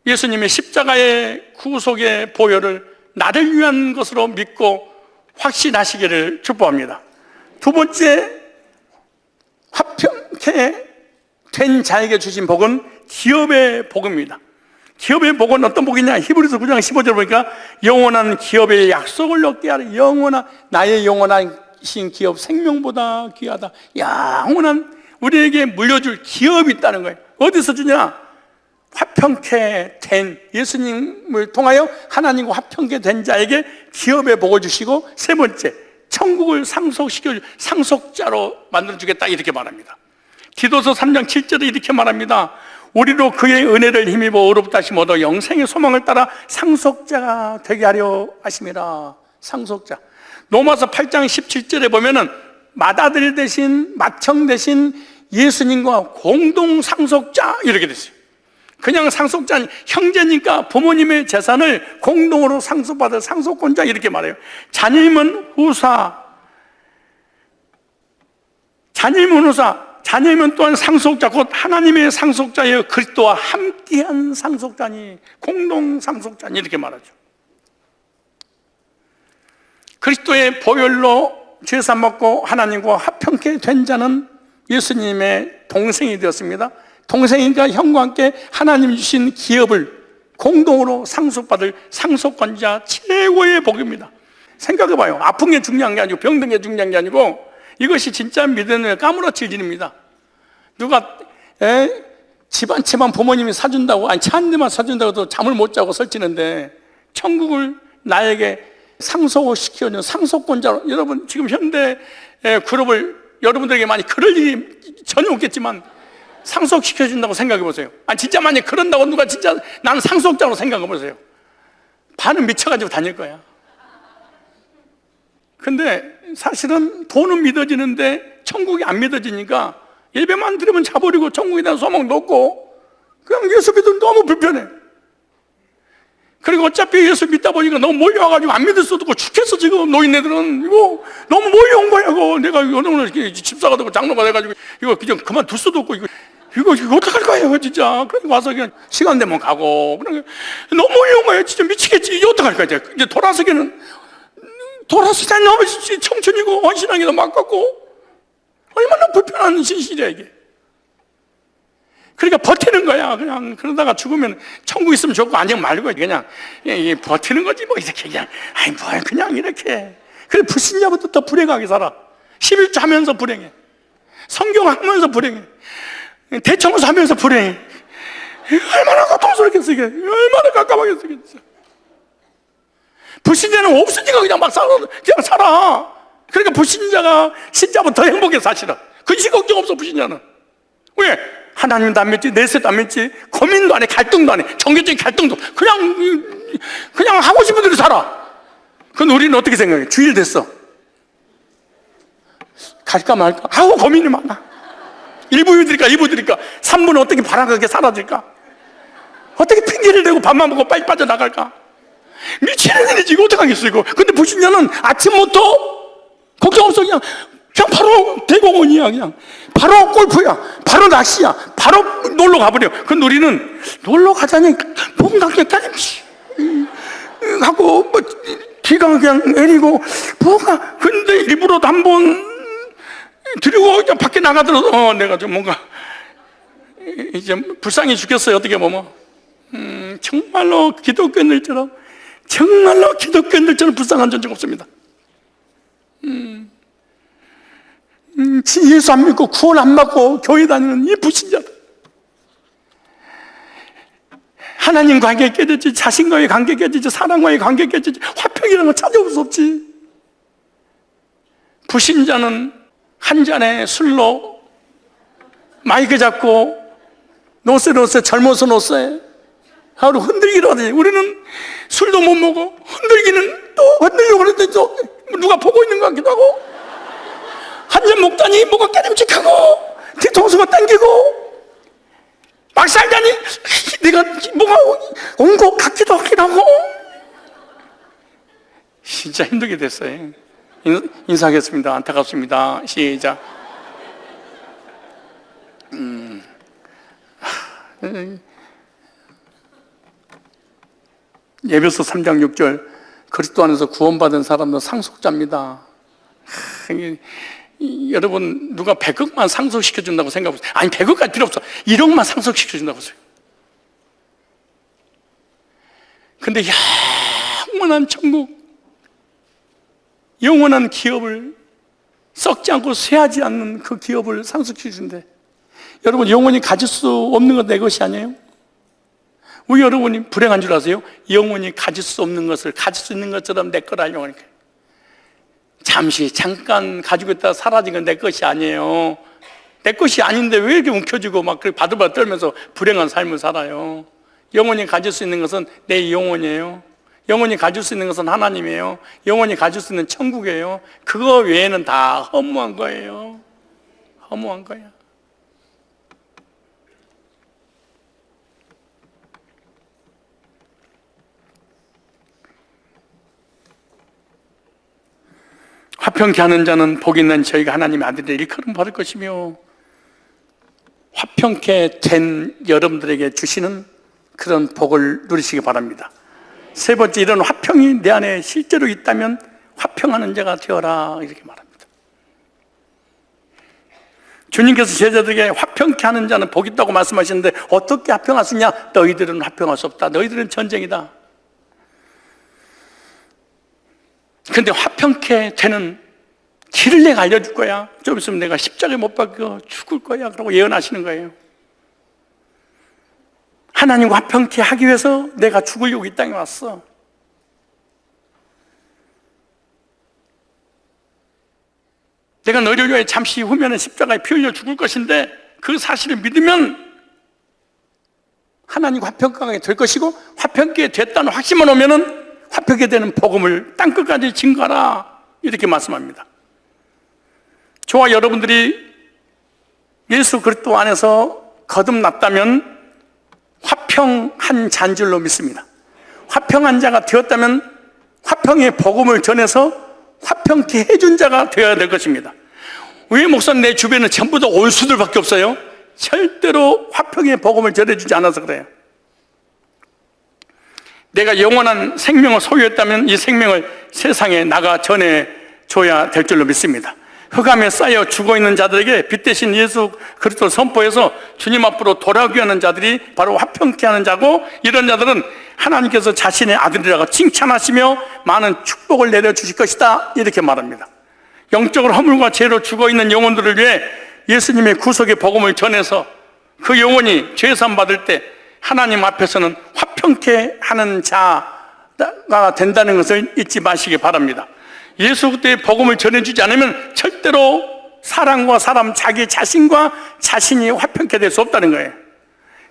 A: 예수님의 십자가의 구속의 보혈을 나를 위한 것으로 믿고 확신하시기를 축복합니다. 두 번째, 화평케 된 자에게 주신 복은 기업의 복입니다. 기업의 복은 어떤 복이냐? 히브리서 9장 15절 보니까 영원한 기업의 약속을 얻게 하라. 나의 영원하신 기업, 생명보다 귀하다. 영원한 우리에게 물려줄 기업이 있다는 거예요. 어디서 주냐? 화평케 된, 예수님을 통하여 하나님과 화평케 된 자에게 기업의 복을 주시고, 세 번째, 천국을 상속자로 만들어주겠다, 이렇게 말합니다. 디도서 3장 7절에 이렇게 말합니다. 우리로 그의 은혜를 힘입어 의롭다 하심 얻어 영생의 소망을 따라 상속자가 되게 하려 하심이라. 상속자. 로마서 8장 17절에 보면은 맏아들 대신, 맏형 대신 예수님과 공동 상속자, 이렇게 됐어요. 그냥 상속자, 형제니까 부모님의 재산을 공동으로 상속받을 상속권자, 이렇게 말해요. 자녀이면 후사, 자녀이면 또한 상속자, 곧 하나님의 상속자여 그리스도와 함께한 상속자니, 공동 상속자니, 이렇게 말하죠. 그리스도의 보혈로 죄사 먹고 하나님과 화평케 된 자는 예수님의 동생이 되었습니다. 동생이니까 형과 함께 하나님 주신 기업을 공동으로 상속받을 상속권자, 최고의 복입니다. 생각해봐요. 아픈 게 중요한 게 아니고 병든 게 중요한 게 아니고 이것이 진짜 믿음을 까무러칠 일입니다. 누가 집 한 채만 부모님이 사준다고, 아니 차 한 대만 사준다고 해도 잠을 못 자고 설치는데 천국을 나에게 상속시켜주는 상속권자로, 여러분 지금 현대 그룹을 여러분들에게 많이 그럴 일이 전혀 없겠지만 상속시켜준다고 생각해 보세요. 아니 진짜 만약 그런다고 누가 진짜 나는 상속자로 생각해 보세요. 반은 미쳐가지고 다닐 거야. 근데 사실은 돈은 믿어지는데 천국이 안 믿어지니까 예배만 드리면 자버리고 천국에 대한 소망도 없고 그냥 예수 믿으면 너무 불편해. 그리고 어차피 예수 믿다 보니까 너무 몰려와가지고 안 믿을 수도 없고 죽겠어. 지금 노인네들은 이거 너무 몰려온 거야. 이거 내가 오늘 집사가 되고 장로가 돼가지고 이거 그냥 그만둘 수도 없고 이거 어떡할 거야 이거 진짜. 그러니까 와서 그냥 시간 되면 가고 그냥 너무 몰려온 거야. 진짜 미치겠지. 이제 어떡할 거야. 이제 돌아서기는 너무 청춘이고 헌신하기도 막 같고 얼마나 불편한 진실이야 이게. 그러니까 버티는 거야. 그냥 그러다가 죽으면 천국 있으면 좋고 아니면 말고 그냥 버티는 거지 뭐 이렇게 그냥 뭐 그냥 이렇게. 그래 불신자부터 더 불행하게 살아. 11조 하면서 불행해. 성경 하면서 불행해. 대청소 하면서 불행해. 얼마나 고통스럽겠어 이게. 얼마나 깜깜하겠어 이게. 불신자는 없으니까 그냥 막 살아. 그러니까 불신자가 신자보다 더 행복해 사실은. 근심 걱정 없어 불신자는. 왜? 하나님도 안 믿지, 내세도 안 믿지, 고민도 안 해, 갈등도 안 해, 종교적인 갈등도 그냥 하고 싶은 대로 살아. 그건 우리는 어떻게 생각해? 주일 됐어. 갈까 말까? 아우 고민이 많아. 1부 드릴까 2부 드릴까 3부는 어떻게 바람하게 사라질까? 어떻게 핑계를 대고 밥만 먹고 빨리 빠져나갈까? 미치는 일이지 이거 어떡하겠어 이거. 근데 불신자는 아침부터 걱정 없어. 그냥 바로 대공원이야. 그냥 바로 골프야, 바로 낚시야, 바로 놀러 가버려. 근데 우리는 놀러 가자니 뭔가 그냥 하고 뭐 비가 그냥 내리고 뭐가. 근데 일부러도 한번 들고 이제 밖에 나가더라도 내가 좀 뭔가 이제 불쌍해 죽겠어요. 어떻게 보면 정말로 기독교인들처럼 불쌍한 존재가 없습니다. 예수 안 믿고 구원 안 받고 교회 다니는 이 불신자들, 하나님 관계 깨졌지, 자신과의 관계 깨졌지, 사람과의 관계 깨졌지, 화평이라는 거 찾아볼 수 없지. 불신자는 한 잔의 술로 마이크 잡고 노세 젊어서 노세 하루 흔들기로 하더니 우리는 술도 못 먹어. 흔들기는 또 흔들려고 그러는데 또 누가 보고 있는 것 같기도 하고, 한 잔 먹다니 뭐가 깨름직하고 뒤통수가 당기고 막 살다니 내가 뭐가 온 것 같기도 하고. 진짜 힘들게 됐어요. 인사하겠습니다. 안타깝습니다. 시작. 예배서 3장 6절 그리스도 안에서 구원받은 사람은 상속자입니다. 여러분 누가 100억만 상속시켜준다고 생각해보세요. 아니 100억까지 필요 없어. 1억만 상속시켜준다고 하세요. 근데 영원한 천국, 영원한 기업을, 썩지 않고 쇠하지 않는 그 기업을 상속시켜준대. 여러분 영원히 가질 수 없는 건 내 것이 아니에요? 왜 여러분이 불행한 줄 아세요? 영원히 가질 수 없는 것을 가질 수 있는 것처럼 내 거라고 하니까. 잠깐 가지고 있다가 사라진 건 내 것이 아니에요. 내 것이 아닌데 왜 이렇게 움켜쥐고 막 바들바들 떨면서 불행한 삶을 살아요? 영원히 가질 수 있는 것은 내 영혼이에요. 영원히 가질 수 있는 것은 하나님이에요. 영원히 가질 수 있는 천국이에요. 그거 외에는 다 허무한 거예요. 허무한 거야. 화평케 하는 자는 복이 있는 저희가 하나님의 아들들의 일컬음 받을 것이며, 화평케 된 여러분들에게 주시는 그런 복을 누리시기 바랍니다. 세 번째, 이런 화평이 내 안에 실제로 있다면 화평하는 자가 되어라, 이렇게 말합니다. 주님께서 제자들에게 화평케 하는 자는 복이 있다고 말씀하시는데 어떻게 화평할 수 있냐? 너희들은 화평할 수 없다. 너희들은 전쟁이다. 근데 화평케 되는 길을 내가 알려줄 거야. 좀 있으면 내가 십자가에 못 박혀 죽을 거야. 그러고 예언하시는 거예요. 하나님과 화평케 하기 위해서 내가 죽으려고 이 땅에 왔어. 내가 너희를 위해 잠시 후면은 십자가에 피 흘려 죽을 것인데 그 사실을 믿으면 하나님과 화평케 될 것이고, 화평케 됐다는 확신만 오면은 화평케 되는 복음을 땅끝까지 증거하라, 이렇게 말씀합니다. 저와 여러분들이 예수 그리스도 안에서 거듭났다면 화평한 자인 줄로 믿습니다. 화평한 자가 되었다면 화평의 복음을 전해서 화평케 해준 자가 되어야 될 것입니다. 왜 목사님 내 주변에 전부 다 올수들밖에 없어요? 절대로 화평의 복음을 전해주지 않아서 그래요. 내가 영원한 생명을 소유했다면 이 생명을 세상에 나가 전해줘야 될 줄로 믿습니다. 흑암에 쌓여 죽어있는 자들에게 빛 대신 예수 그리스도를 선포해서 주님 앞으로 돌아오게 하는 자들이 바로 화평케 하는 자고, 이런 자들은 하나님께서 자신의 아들이라고 칭찬하시며 많은 축복을 내려주실 것이다, 이렇게 말합니다. 영적으로 허물과 죄로 죽어있는 영혼들을 위해 예수님의 구속의 복음을 전해서 그 영혼이 죄산 받을 때 하나님 앞에서는 화평케 하는 자가 된다는 것을 잊지 마시기 바랍니다. 예수 그리스도의 복음을 전해주지 않으면 절대로 사람과 사람, 자기 자신과 자신이 화평케 될 수 없다는 거예요.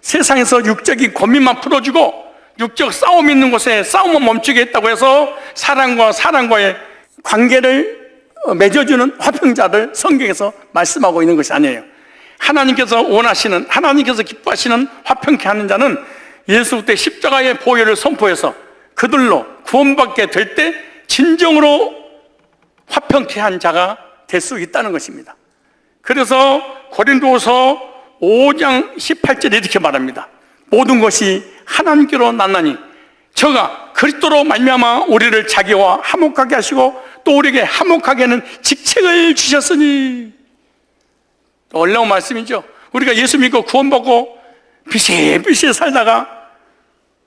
A: 세상에서 육적인 고민만 풀어주고 육적 싸움이 있는 곳에 싸움만 멈추게 했다고 해서 사람과 사람과의 관계를 맺어주는 화평자를 성경에서 말씀하고 있는 것이 아니에요. 하나님께서 원하시는, 하나님께서 기뻐하시는 화평케 하는 자는 예수 그리스도의 십자가의 보혈을 선포해서 그들로 구원받게 될 때 진정으로 화평케 한 자가 될 수 있다는 것입니다. 그래서 고린도서 5장 18절에 이렇게 말합니다. 모든 것이 하나님께로 났나니 저가 그리스도로 말미암아 우리를 자기와 화목하게 하시고 또 우리에게 화목하게 하는 직책을 주셨으니. 놀라운 말씀이죠. 우리가 예수 믿고 구원받고 비실비실 살다가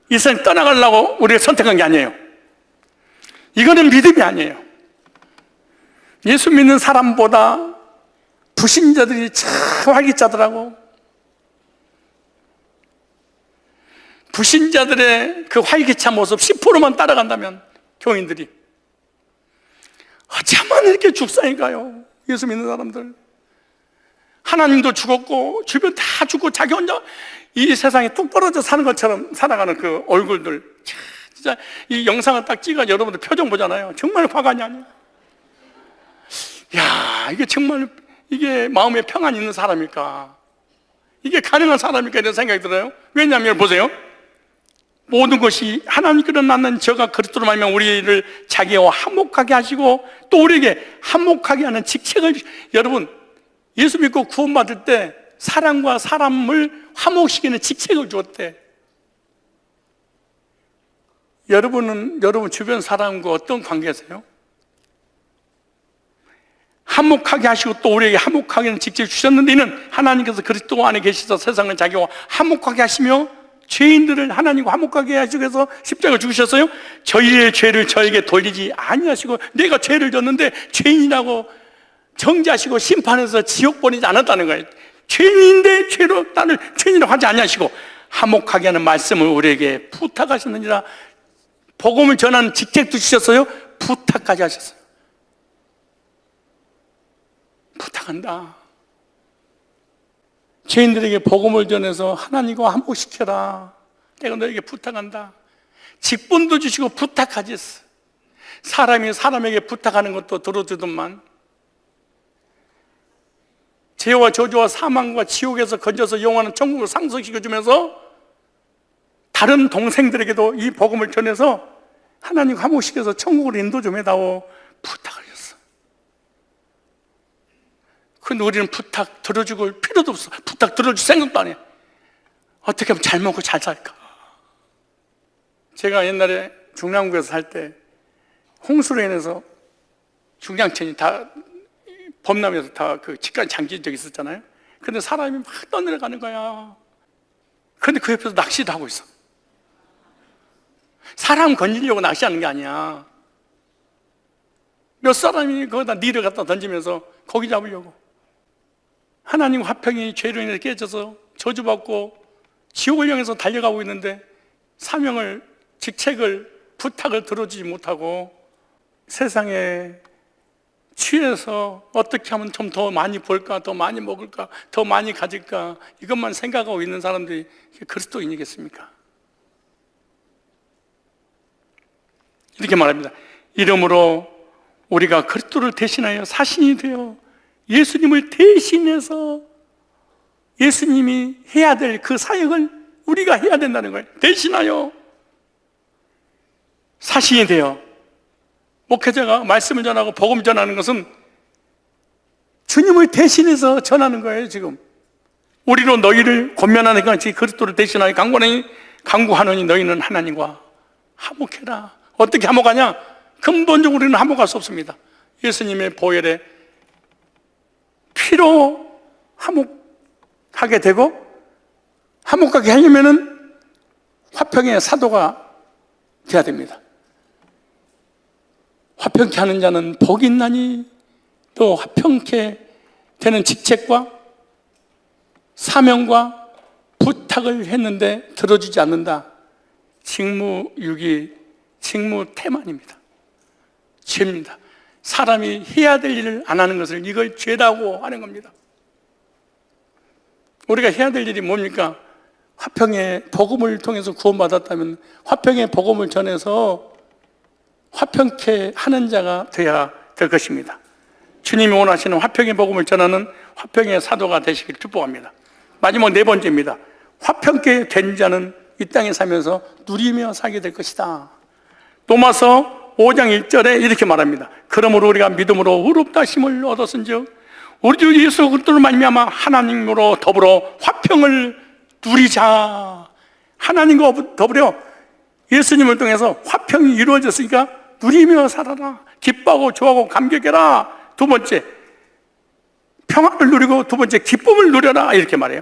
A: 이 세상 떠나가려고 우리가 선택한 게 아니에요. 이거는 믿음이 아니에요. 예수 믿는 사람보다 불신자들이 참 활기차더라고. 불신자들의 그 활기찬 모습 10%만 따라간다면 교인들이 어쩌면 이렇게 죽사니까요. 예수 믿는 사람들 하나님도 죽었고 주변 다 죽고 자기 혼자 이 세상에 뚝 떨어져 사는 것처럼 살아가는 그 얼굴들, 진짜 이 영상을 딱 찍어 여러분들 표정 보잖아요. 정말 화가 나냐. 야, 이게 정말 이게 마음에 평안이 있는 사람일까? 이게 가능한 사람일까? 이런 생각이 들어요. 왜냐하면 보세요. 모든 것이 하나님께로 낳는 저가 그리스도로 말미암아 우리를 자기와 화목하게 하시고 또 우리에게 화목하게 하는 직책을, 여러분 예수 믿고 구원받을 때 사람과 사람을 화목시키는 직책을 주었대. 여러분은 여러분 주변 사람과 어떤 관계세요? 화목하게 하시고 또 우리에게 화목하게 하는 직책을 주셨는데, 이는 하나님께서 그리스도 안에 계시서 세상을 자기와 화목하게 하시며 죄인들을 하나님과 화목하게 하시고 해서 십자가를 죽으셨어요. 저희의 죄를 저에게 돌리지 아니하시고, 내가 죄를 졌는데 죄인이라고 정죄하시고 심판해서 지옥 보내지 않았다는 거예요. 죄인인데 죄로 나를 죄인이라고 하지 아니하시고 화목하게 하는 말씀을 우리에게 부탁하셨느니라. 복음을 전하는 직책도 주셨어요. 부탁까지 하셨어요. 부탁한다. 죄인들에게 복음을 전해서 하나님과 화목시켜라. 내가 너에게 부탁한다. 직분도 주시고 부탁하지 했어. 사람이 사람에게 부탁하는 것도 들어주더만, 죄와 저주와 사망과 지옥에서 건져서 영원한 천국을 상속시켜주면서 다른 동생들에게도 이 복음을 전해서 하나님 화목시켜서 천국으로 인도 좀 해다오 부탁을 했어. 근데 우리는 부탁 들어줄 필요도 없어. 부탁 들어줄 생각도 안 해. 어떻게 하면 잘 먹고 잘 살까? 제가 옛날에 중랑구에서 살 때 홍수로 인해서 중량천이 다 범람에서 다 그 집까지 잠긴 적이 있었잖아요. 근데 사람이 막 떠내려가는 거야. 근데 그 옆에서 낚시도 하고 있어. 사람 건지려고 낚시하는 게 아니야. 몇 사람이 거기다 니를 갖다 던지면서 고기 잡으려고. 하나님 화평이 죄로 인해서 깨져서 저주받고 지옥을 향해서 달려가고 있는데 사명을, 직책을, 부탁을 들어주지 못하고 세상에 취해서 어떻게 하면 좀 더 많이 벌까, 더 많이 먹을까, 더 많이 가질까, 이것만 생각하고 있는 사람들이 그리스도인이겠습니까? 이렇게 말합니다. 이러므로 우리가 그리스도를 대신하여 사신이 되어 예수님을 대신해서 예수님이 해야 될 그 사역을 우리가 해야 된다는 거예요. 대신하여 사신이 되어. 목회자가 말씀을 전하고 복음을 전하는 것은 주님을 대신해서 전하는 거예요. 지금 우리로 너희를 권면하는 것이 그리스도를 대신하여 간구하노니 너희는 하나님과 화목해라. 어떻게 화목하냐? 근본적으로 우리는 화목할 수 없습니다. 예수님의 보혈에 피로 화목하게 되고, 화목하게 하려면은 화평의 사도가 돼야 됩니다. 화평케 하는 자는 복이 있나니, 또 화평케 되는 직책과 사명과 부탁을 했는데 들어주지 않는다. 직무유기, 직무태만입니다. 죄입니다. 사람이 해야 될 일을 안 하는 것을 이걸 죄라고 하는 겁니다. 우리가 해야 될 일이 뭡니까? 화평의 복음을 통해서 구원받았다면 화평의 복음을 전해서 화평케 하는 자가 되어야 될 것입니다. 주님이 원하시는 화평의 복음을 전하는 화평의 사도가 되시길 축복합니다. 마지막 네 번째입니다. 화평케 된 자는 이 땅에 살면서 누리며 살게 될 것이다. 로마서 5장 1절에 이렇게 말합니다. 그러므로 우리가 믿음으로 의롭다 하심을 얻었은즉 우리 주 예수 그리스도로 말미암아 하나님으로 더불어 화평을 누리자. 하나님과 더불어 예수님을 통해서 화평이 이루어졌으니까 누리며 살아라. 기뻐하고 좋아하고 감격해라. 두 번째, 평안을 누리고 두 번째, 기쁨을 누려라. 이렇게 말해요.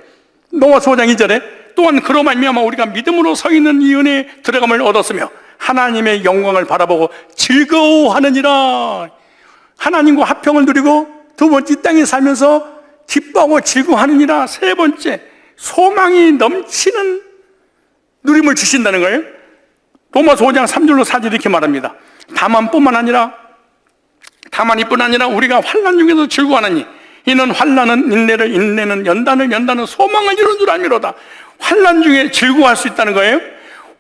A: 로마서 5장 2절에 또한 그로 말미암아 우리가 믿음으로 서 있는 이 은혜에 들어감을 얻었으며 하나님의 영광을 바라보고 즐거워하느니라. 하나님과 화평을 누리고 두 번째, 이 땅에 살면서 기뻐하고 즐거워하느니라. 세 번째, 소망이 넘치는 누림을 주신다는 거예요. 로마서 5장 3절로 4절 이렇게 말합니다. 다만뿐만 아니라 다만이뿐 아니라 우리가 환난 중에서 즐거워하나니 이는 환난은 인내를, 인내는 연단을, 연단은 소망을 이루는 줄 알미로다. 환난 중에 즐거워할 수 있다는 거예요.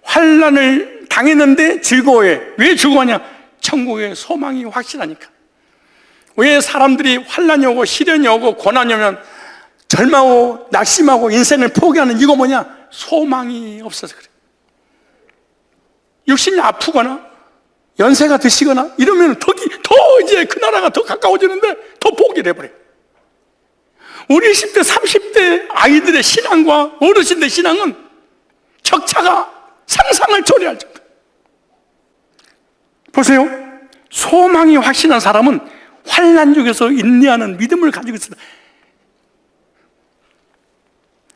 A: 환난을 당했는데 즐거워해. 왜 즐거워하냐? 천국의 소망이 확실하니까. 왜 사람들이 환난이 오고 시련이 오고 고난이 오면 절망하고 낙심하고 인생을 포기하는 이유가 뭐냐? 소망이 없어서 그래. 육신이 아프거나 연세가 드시거나 이러면 더 이제 그 나라가 더 가까워지는데 더 포기를 해버려요. 우리 20대, 30대 아이들의 신앙과 어르신들의 신앙은 격차가 상상을 초래할 정도. 보세요. 소망이 확신한 사람은 환난 중에서 인내하는 믿음을 가지고 있습니다.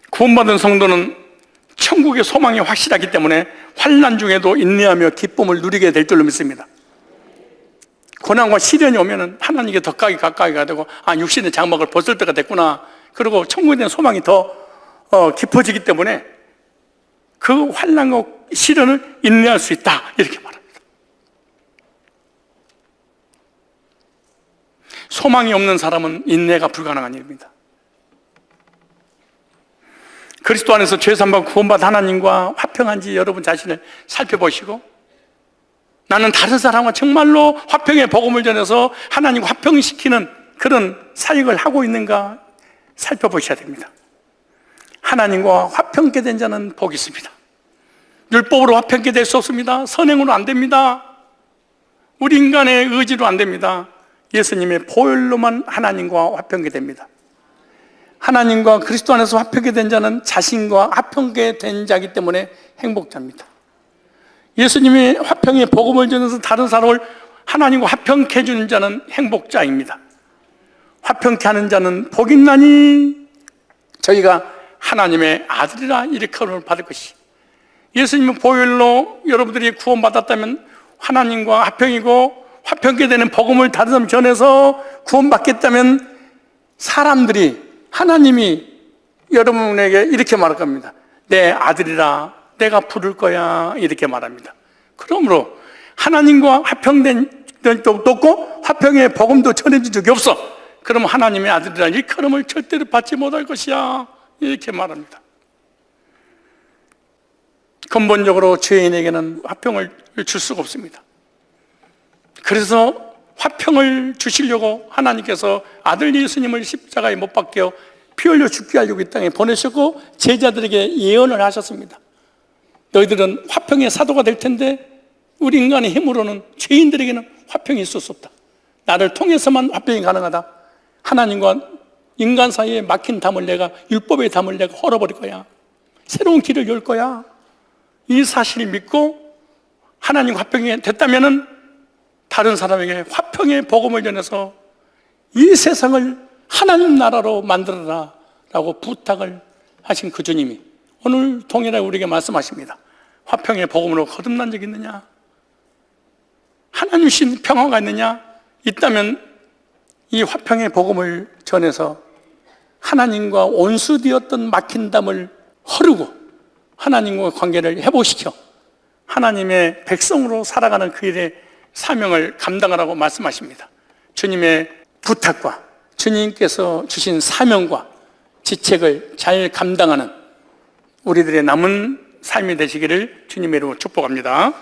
A: 구원받은 성도는 천국의 소망이 확실하기 때문에 환난 중에도 인내하며 기쁨을 누리게 될 줄로 믿습니다. 고난과 시련이 오면 하나님께 더 가까이 가야 되고, 육신의 장막을 벗을 때가 됐구나. 그리고 천국에 대한 소망이 더 깊어지기 때문에 그 환난과 시련을 인내할 수 있다. 이렇게 말합니다. 소망이 없는 사람은 인내가 불가능한 일입니다. 그리스도 안에서 죄산받고 구원받은 하나님과 화평한지 여러분 자신을 살펴보시고, 나는 다른 사람과 정말로 화평의 복음을 전해서 하나님과 화평시키는 그런 사역을 하고 있는가 살펴보셔야 됩니다. 하나님과 화평케 된 자는 복이 있습니다. 율법으로 화평케 될 수 없습니다. 선행으로 안 됩니다. 우리 인간의 의지로 안 됩니다. 예수님의 보혈로만 하나님과 화평케 됩니다. 하나님과 그리스도 안에서 화평케 된 자는 자신과 화평케 된 자이기 때문에 행복자입니다. 예수님이 화평의 복음을 전해서 다른 사람을 하나님과 화평케 해주는 자는 행복자입니다. 화평케 하는 자는 복이 있나니 저희가 하나님의 아들이라 일컬음을 받을 것이. 예수님의 보혈로 여러분들이 구원받았다면 하나님과 화평이고, 화평케 되는 복음을 다른 사람 전해서 구원받겠다면 사람들이, 하나님이 여러분에게 이렇게 말할 겁니다. 내 아들이라 내가 부를 거야. 이렇게 말합니다. 그러므로 하나님과 화평된 적도 없고 화평의 복음도 전해진 적이 없어. 그러면 하나님의 아들이라 일컬음을 절대로 받지 못할 것이야. 이렇게 말합니다. 근본적으로 죄인에게는 화평을 줄 수가 없습니다. 그래서 화평을 주시려고 하나님께서 아들 예수님을 십자가에 못 박혀 피 흘려 죽게 하려고 이 땅에 보내셨고, 제자들에게 예언을 하셨습니다. 너희들은 화평의 사도가 될 텐데 우리 인간의 힘으로는 죄인들에게는 화평이 있을 수 없다. 나를 통해서만 화평이 가능하다. 하나님과 인간 사이에 막힌 담을 내가, 율법의 담을 내가 헐어버릴 거야. 새로운 길을 열 거야. 이 사실을 믿고 하나님과 화평이 됐다면은 다른 사람에게 화평의 복음을 전해서 이 세상을 하나님 나라로 만들어라 라고 부탁을 하신 그 주님이 오늘 동일하게 우리에게 말씀하십니다. 화평의 복음으로 거듭난 적이 있느냐? 하나님 신 평화가 있느냐? 있다면 이 화평의 복음을 전해서 하나님과 온수되었던 막힌 담을 허르고 하나님과 관계를 회복시켜 하나님의 백성으로 살아가는 그 일의 사명을 감당하라고 말씀하십니다. 주님의 부탁과 주님께서 주신 사명과 지책을 잘 감당하는 우리들의 남은 삶이 되시기를 주님의 이름으로 축복합니다.